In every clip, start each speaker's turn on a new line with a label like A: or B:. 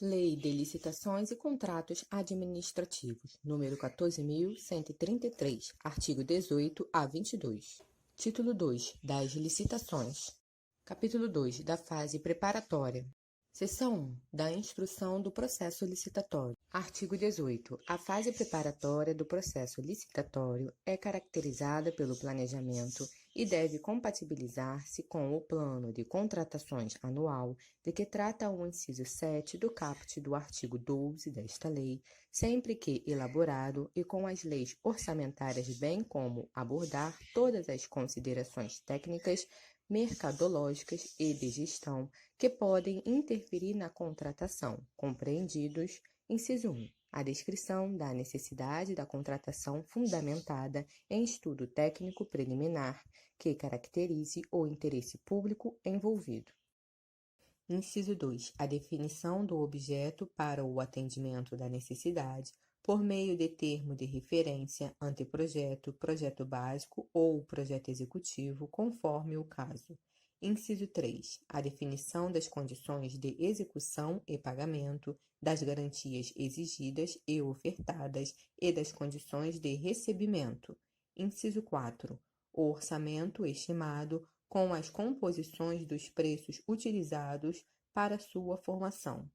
A: Lei de Licitações e Contratos Administrativos, número 14.133, artigo 18 a 22. Título 2. Das licitações. Capítulo 2. Da fase preparatória. Seção 1. Da instrução do processo licitatório. Artigo 18. A fase preparatória do processo licitatório é caracterizada pelo planejamento e deve compatibilizar-se com o plano de contratações anual de que trata o inciso 7 do caput do artigo 12 desta lei, sempre que elaborado e com as leis orçamentárias, bem como abordar todas as considerações técnicas, mercadológicas e de gestão que podem interferir na contratação, compreendidos: inciso 1. A descrição da necessidade da contratação fundamentada em estudo técnico preliminar que caracterize o interesse público envolvido. Inciso 2. A definição do objeto para o atendimento da necessidade por meio de termo de referência, anteprojeto, projeto básico ou projeto executivo, conforme o caso. Inciso 3. A definição das condições de execução e pagamento, das garantias exigidas e ofertadas e das condições de recebimento. Inciso 4. O orçamento estimado com as composições dos preços utilizados para sua formação.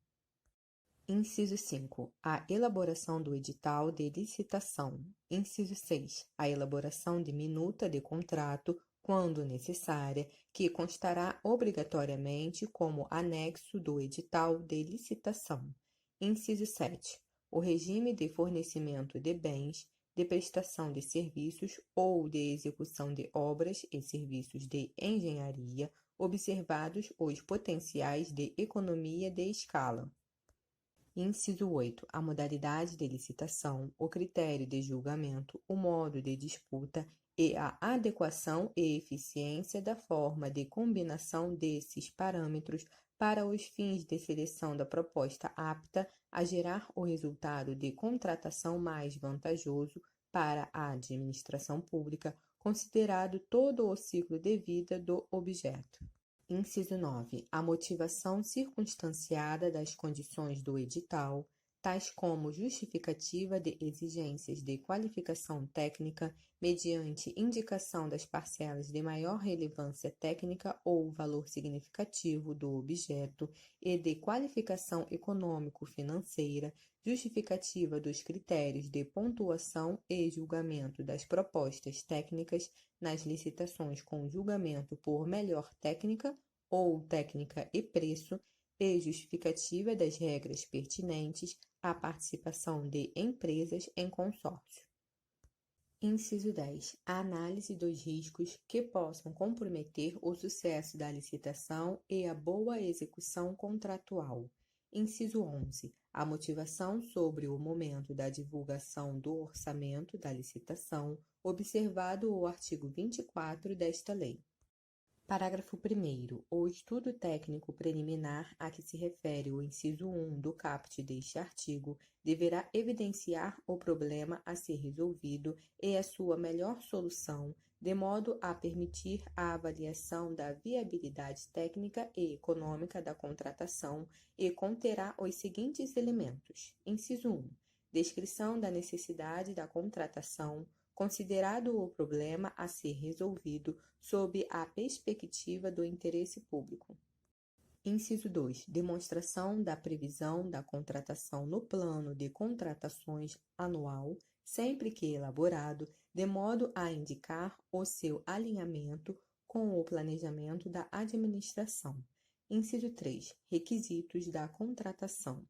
A: Inciso 5. A elaboração do edital de licitação. Inciso 6. A elaboração de minuta de contrato, quando necessária, que constará obrigatoriamente como anexo do edital de licitação. Inciso 7. O regime de fornecimento de bens, de prestação de serviços ou de execução de obras e serviços de engenharia, observados os potenciais de economia de escala. Inciso 8. A modalidade de licitação, o critério de julgamento, o modo de disputa e a adequação e eficiência da forma de combinação desses parâmetros para os fins de seleção da proposta apta a gerar o resultado de contratação mais vantajoso para a administração pública, considerado todo o ciclo de vida do objeto. Inciso 9. A motivação circunstanciada das condições do edital, tais como justificativa de exigências de qualificação técnica mediante indicação das parcelas de maior relevância técnica ou valor significativo do objeto e de qualificação econômico-financeira, justificativa dos critérios de pontuação e julgamento das propostas técnicas nas licitações com julgamento por melhor técnica ou técnica e preço, e justificativa das regras pertinentes à participação de empresas em consórcio. Inciso 10. A análise dos riscos que possam comprometer o sucesso da licitação e a boa execução contratual. Inciso 11. A motivação sobre o momento da divulgação do orçamento da licitação, observado o artigo 24 desta lei. Parágrafo 1º. O estudo técnico preliminar a que se refere o inciso 1 do caput deste artigo deverá evidenciar o problema a ser resolvido e a sua melhor solução, de modo a permitir a avaliação da viabilidade técnica e econômica da contratação e conterá os seguintes elementos. Inciso 1. Descrição da necessidade da contratação, considerado o problema a ser resolvido sob a perspectiva do interesse público. Inciso 2. Demonstração da previsão da contratação no plano de contratações anual, sempre que elaborado, de modo a indicar o seu alinhamento com o planejamento da administração. Inciso 3. Requisitos da contratação.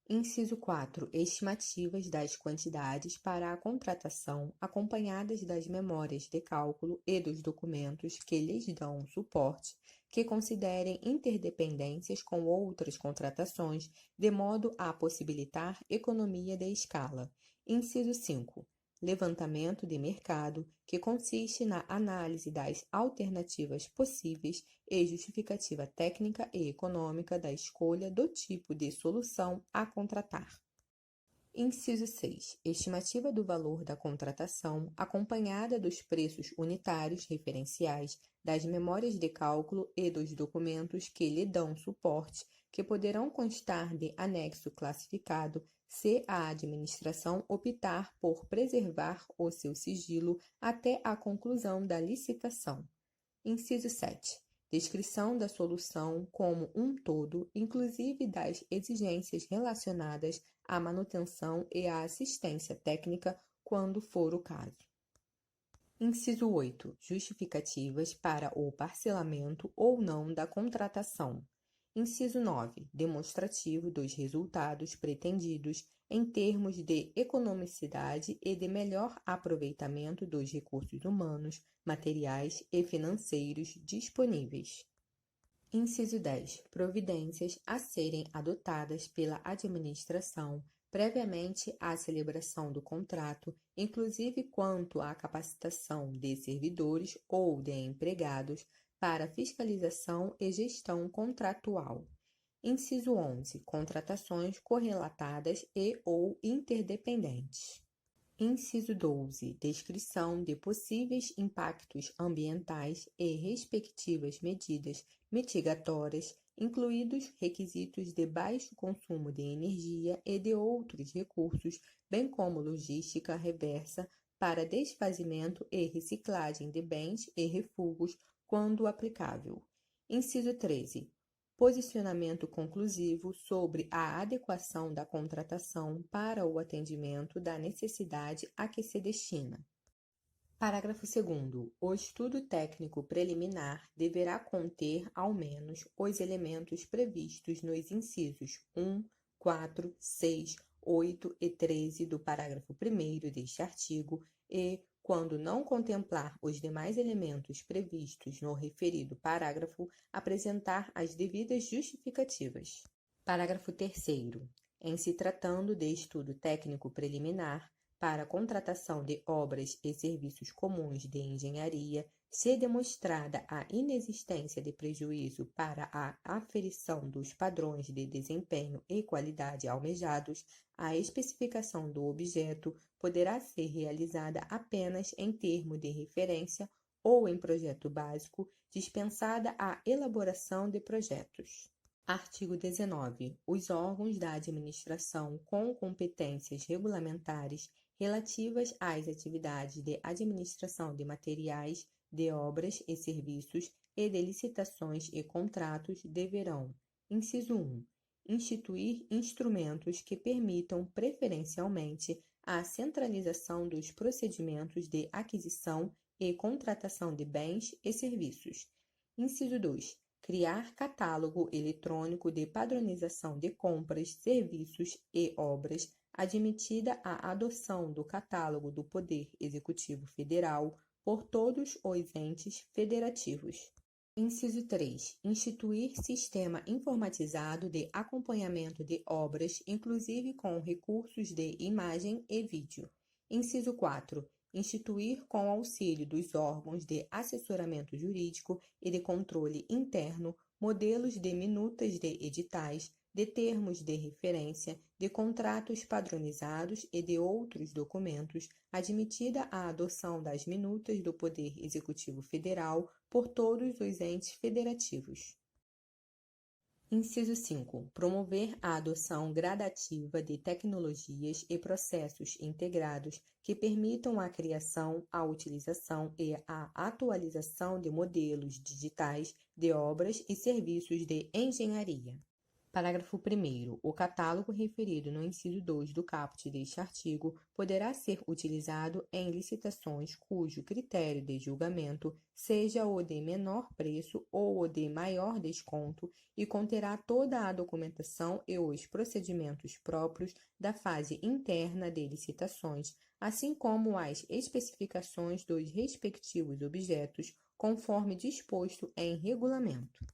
A: Inciso 4. Estimativas das quantidades para a contratação, acompanhadas das memórias de cálculo e dos documentos que lhes dão suporte, que considerem interdependências com outras contratações, de modo a possibilitar economia de escala. Inciso 5. Levantamento de mercado, que consiste na análise das alternativas possíveis e justificativa técnica e econômica da escolha do tipo de solução a contratar. Inciso 6. Estimativa do valor da contratação, acompanhada dos preços unitários referenciais, das memórias de cálculo e dos documentos que lhe dão suporte, que poderão constar de anexo classificado se a administração optar por preservar o seu sigilo até a conclusão da licitação. Inciso 7. Descrição da solução como um todo, inclusive das exigências relacionadas à manutenção e à assistência técnica, quando for o caso. Inciso 8. Justificativas para o parcelamento ou não da contratação. Inciso 9. Demonstrativo dos resultados pretendidos em termos de economicidade e de melhor aproveitamento dos recursos humanos, materiais e financeiros disponíveis. Inciso 10. Providências a serem adotadas pela administração previamente à celebração do contrato, inclusive quanto à capacitação de servidores ou de empregados para fiscalização e gestão contratual. Inciso 11. Contratações correlatadas e ou interdependentes. Inciso 12. Descrição de possíveis impactos ambientais e respectivas medidas mitigatórias, incluídos requisitos de baixo consumo de energia e de outros recursos, bem como logística reversa para desfazimento e reciclagem de bens e refugos, quando aplicável. Inciso 13. Posicionamento conclusivo sobre a adequação da contratação para o atendimento da necessidade a que se destina. Parágrafo 2º. O estudo técnico preliminar deverá conter, ao menos, os elementos previstos nos incisos 1, 4, 6, 8 e 13 do parágrafo 1º deste artigo e, quando não contemplar os demais elementos previstos no referido parágrafo, apresentar as devidas justificativas. Parágrafo 3º. Em se tratando de estudo técnico preliminar, para a contratação de obras e serviços comuns de engenharia, se demonstrada a inexistência de prejuízo para a aferição dos padrões de desempenho e qualidade almejados, a especificação do objeto poderá ser realizada apenas em termo de referência ou em projeto básico, dispensada a elaboração de projetos. Artigo 19. Os órgãos da administração com competências regulamentares relativas às atividades de administração de materiais, de obras e serviços e de licitações e contratos deverão: inciso 1. Instituir instrumentos que permitam preferencialmente a centralização dos procedimentos de aquisição e contratação de bens e serviços. Inciso 2. Criar catálogo eletrônico de padronização de compras, serviços e obras, admitida a adoção do catálogo do Poder Executivo Federal por todos os entes federativos. Inciso 3. Instituir sistema informatizado de acompanhamento de obras, inclusive com recursos de imagem e vídeo. Inciso 4. Instituir, com auxílio dos órgãos de assessoramento jurídico e de controle interno, modelos de minutas de editais, de termos de referência, de contratos padronizados e de outros documentos, admitida a adoção das minutas do Poder Executivo Federal por todos os entes federativos. Inciso 5. Promover a adoção gradativa de tecnologias e processos integrados que permitam a criação, a utilização e a atualização de modelos digitais de obras e serviços de engenharia. Parágrafo 1º. O catálogo referido no inciso 2 do caput deste artigo poderá ser utilizado em licitações cujo critério de julgamento seja o de menor preço ou o de maior desconto e conterá toda a documentação e os procedimentos próprios da fase interna de licitações, assim como as especificações dos respectivos objetos, conforme disposto em regulamento.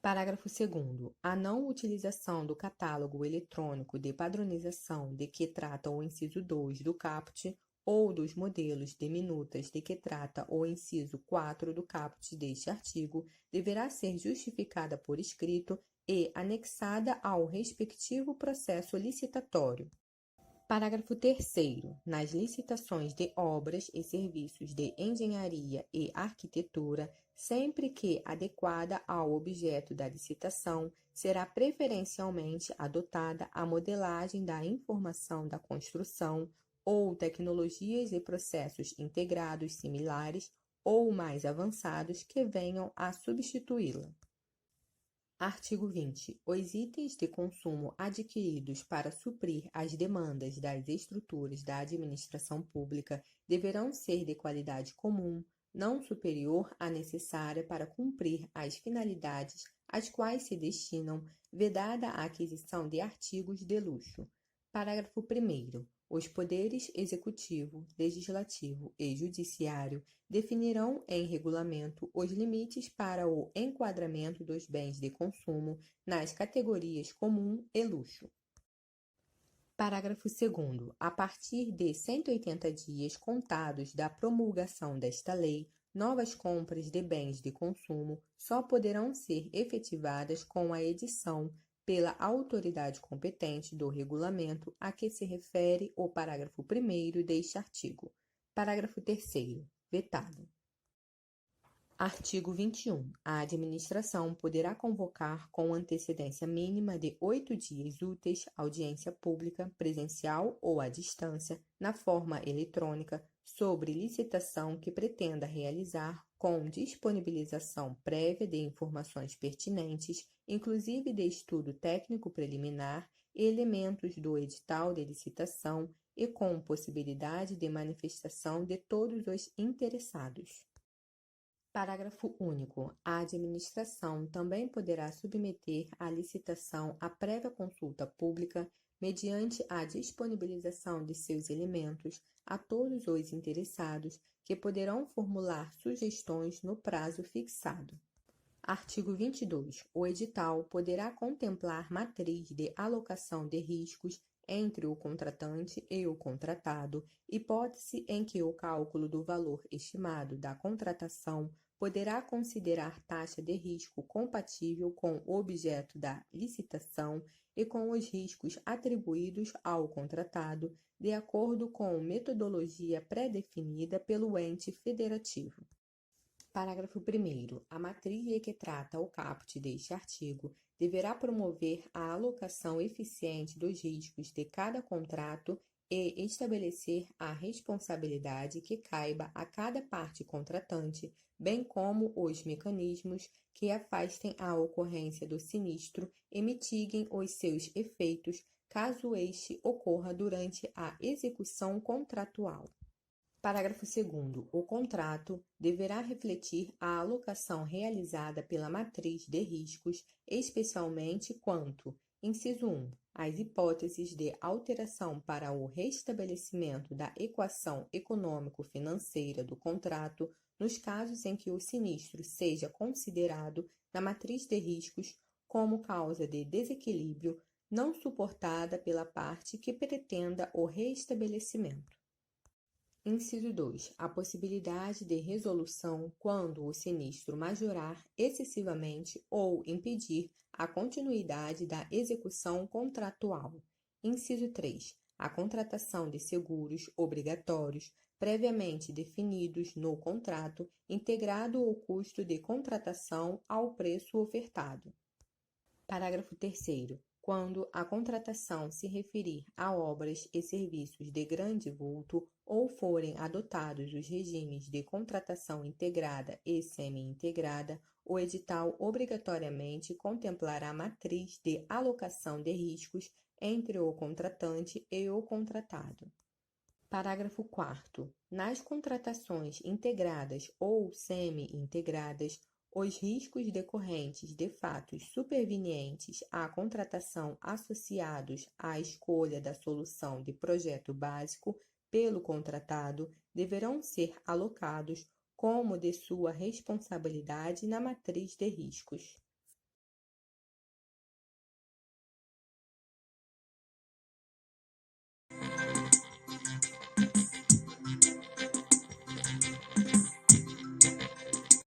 A: Parágrafo 2º. A não utilização do catálogo eletrônico de padronização de que trata o inciso 2 do caput ou dos modelos de minutas de que trata o inciso 4 do caput deste artigo deverá ser justificada por escrito e anexada ao respectivo processo licitatório. Parágrafo 3º. Nas licitações de obras e serviços de engenharia e arquitetura, sempre que adequada ao objeto da licitação, será preferencialmente adotada a modelagem da informação da construção ou tecnologias e processos integrados similares ou mais avançados que venham a substituí-la. Artigo 20. Os itens de consumo adquiridos para suprir as demandas das estruturas da administração pública deverão ser de qualidade comum, não superior à necessária para cumprir as finalidades às quais se destinam, vedada a aquisição de artigos de luxo. Parágrafo 1º. Os poderes executivo, legislativo e judiciário definirão em regulamento os limites para o enquadramento dos bens de consumo nas categorias comum e luxo. Parágrafo 2º. A partir de 180 dias contados da promulgação desta lei, novas compras de bens de consumo só poderão ser efetivadas com a edição pela autoridade competente do regulamento a que se refere o parágrafo 1º deste artigo. Parágrafo 3º. Vetado. Artigo 21. A administração poderá convocar com antecedência mínima de 8 dias úteis audiência pública, presencial ou à distância, na forma eletrônica, sobre licitação que pretenda realizar com disponibilização prévia de informações pertinentes, inclusive de estudo técnico preliminar e elementos do edital de licitação e com possibilidade de manifestação de todos os interessados. Parágrafo único. A administração também poderá submeter à licitação a prévia consulta pública, mediante a disponibilização de seus elementos a todos os interessados, que poderão formular sugestões no prazo fixado. Artigo 22. O edital poderá contemplar matriz de alocação de riscos entre o contratante e o contratado, hipótese em que o cálculo do valor estimado da contratação poderá considerar taxa de risco compatível com o objeto da licitação e com os riscos atribuídos ao contratado, de acordo com metodologia pré-definida pelo ente federativo. Parágrafo 1º. A matriz de que trata o caput deste artigo deverá promover a alocação eficiente dos riscos de cada contrato e estabelecer a responsabilidade que caiba a cada parte contratante, bem como os mecanismos que afastem a ocorrência do sinistro e mitiguem os seus efeitos, caso este ocorra durante a execução contratual. Parágrafo 2º. O contrato deverá refletir a alocação realizada pela matriz de riscos, especialmente quanto, inciso 1, às hipóteses de alteração para o restabelecimento da equação econômico-financeira do contrato, nos casos em que o sinistro seja considerado na matriz de riscos como causa de desequilíbrio não suportada pela parte que pretenda o restabelecimento. Inciso 2. A possibilidade de resolução quando o sinistro majorar excessivamente ou impedir a continuidade da execução contratual. Inciso 3. A contratação de seguros obrigatórios previamente definidos no contrato, integrado o custo de contratação ao preço ofertado. Parágrafo 3º. Quando a contratação se referir a obras e serviços de grande vulto ou forem adotados os regimes de contratação integrada e semi-integrada, o edital obrigatoriamente contemplará matriz de alocação de riscos entre o contratante e o contratado. Parágrafo 4º. Nas contratações integradas ou semi-integradas, os riscos decorrentes de fatos supervenientes à contratação associados à escolha da solução de projeto básico pelo contratado deverão ser alocados como de sua responsabilidade na matriz de riscos.